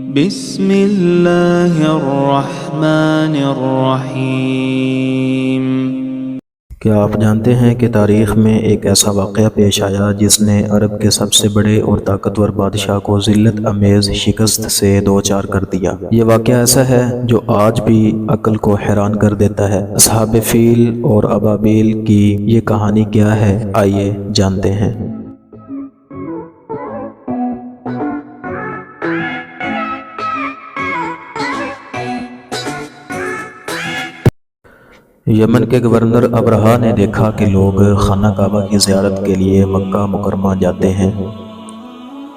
بسم اللہ الرحمن الرحیم۔ کیا آپ جانتے ہیں کہ تاریخ میں ایک ایسا واقعہ پیش آیا جس نے عرب کے سب سے بڑے اور طاقتور بادشاہ کو ذلت امیز شکست سے دوچار کر دیا؟ یہ واقعہ ایسا ہے جو آج بھی عقل کو حیران کر دیتا ہے۔ اصحاب فیل اور ابابیل کی یہ کہانی کیا ہے، آئیے جانتے ہیں۔ یمن کے گورنر ابرہہ نے دیکھا کہ لوگ خانہ کعبہ کی زیارت کے لیے مکہ مکرمہ جاتے ہیں۔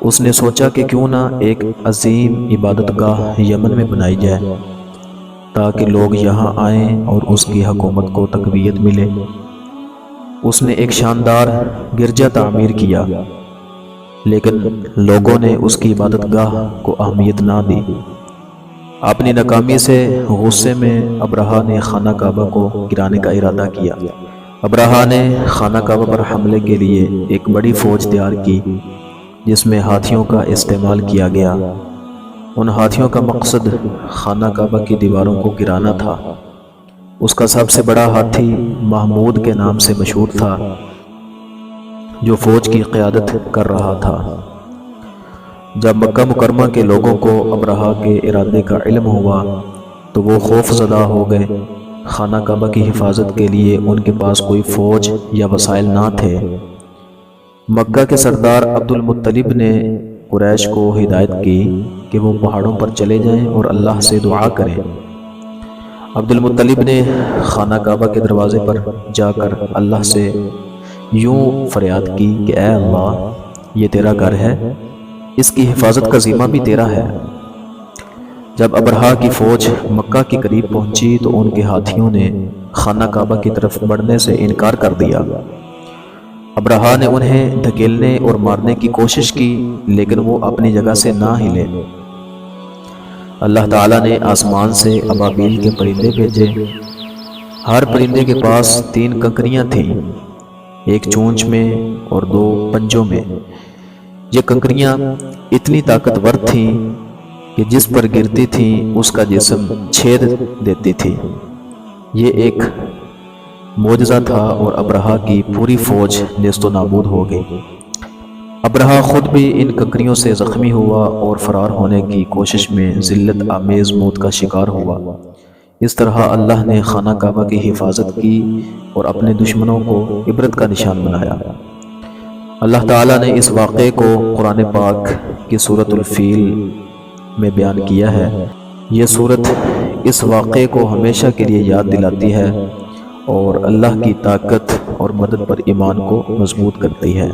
اس نے سوچا کہ کیوں نہ ایک عظیم عبادت گاہ یمن میں بنائی جائے تاکہ لوگ یہاں آئیں اور اس کی حکومت کو تقویت ملے۔ اس نے ایک شاندار گرجا تعمیر کیا، لیکن لوگوں نے اس کی عبادت گاہ کو اہمیت نہ دی۔ اپنی ناکامی سے غصے میں ابرہہ نے خانہ کعبہ کو گرانے کا ارادہ کیا۔ ابرہہ نے خانہ کعبہ پر حملے کے لیے ایک بڑی فوج تیار کی جس میں ہاتھیوں کا استعمال کیا گیا۔ ان ہاتھیوں کا مقصد خانہ کعبہ کی دیواروں کو گرانا تھا۔ اس کا سب سے بڑا ہاتھی محمود کے نام سے مشہور تھا، جو فوج کی قیادت کر رہا تھا۔ جب مکہ مکرمہ کے لوگوں کو ابرہہ کے ارادے کا علم ہوا تو وہ خوف زدہ ہو گئے۔ خانہ کعبہ کی حفاظت کے لیے ان کے پاس کوئی فوج یا وسائل نہ تھے۔ مکہ کے سردار عبد المطلب نے قریش کو ہدایت کی کہ وہ پہاڑوں پر چلے جائیں اور اللہ سے دعا کریں۔ عبد المطلب نے خانہ کعبہ کے دروازے پر جا کر اللہ سے یوں فریاد کی کہ اے اللہ، یہ تیرا گھر ہے، اس کی حفاظت کا ذمہ بھی تیرا ہے۔ جب ابرہہ کی فوج مکہ کے قریب پہنچی تو ان کے ہاتھیوں نے خانہ کعبہ کی طرف بڑھنے سے انکار کر دیا۔ ابرہہ نے انہیں دھکیلنے اور مارنے کی کوشش کی، لیکن وہ اپنی جگہ سے نہ ہلے۔ اللہ تعالیٰ نے آسمان سے ابابیل کے پرندے بھیجے۔ ہر پرندے کے پاس 3 کنکریاں تھیں، ایک چونچ میں اور 2 پنجوں میں۔ یہ کنکریاں اتنی طاقتور تھیں کہ جس پر گرتی تھیں اس کا جسم چھید دیتی تھی۔ یہ ایک معجزہ تھا اور ابرہہ کی پوری فوج نیست و نابود ہو گئی۔ ابرہہ خود بھی ان کنکریوں سے زخمی ہوا اور فرار ہونے کی کوشش میں ذلت آمیز موت کا شکار ہوا۔ اس طرح اللہ نے خانہ کعبہ کی حفاظت کی اور اپنے دشمنوں کو عبرت کا نشان بنایا۔ اللہ تعالیٰ نے اس واقعے کو قرآن پاک کی سورۃ الفیل میں بیان کیا ہے۔ یہ سورت اس واقعے کو ہمیشہ کے لیے یاد دلاتی ہے اور اللہ کی طاقت اور مدد پر ایمان کو مضبوط کرتی ہے۔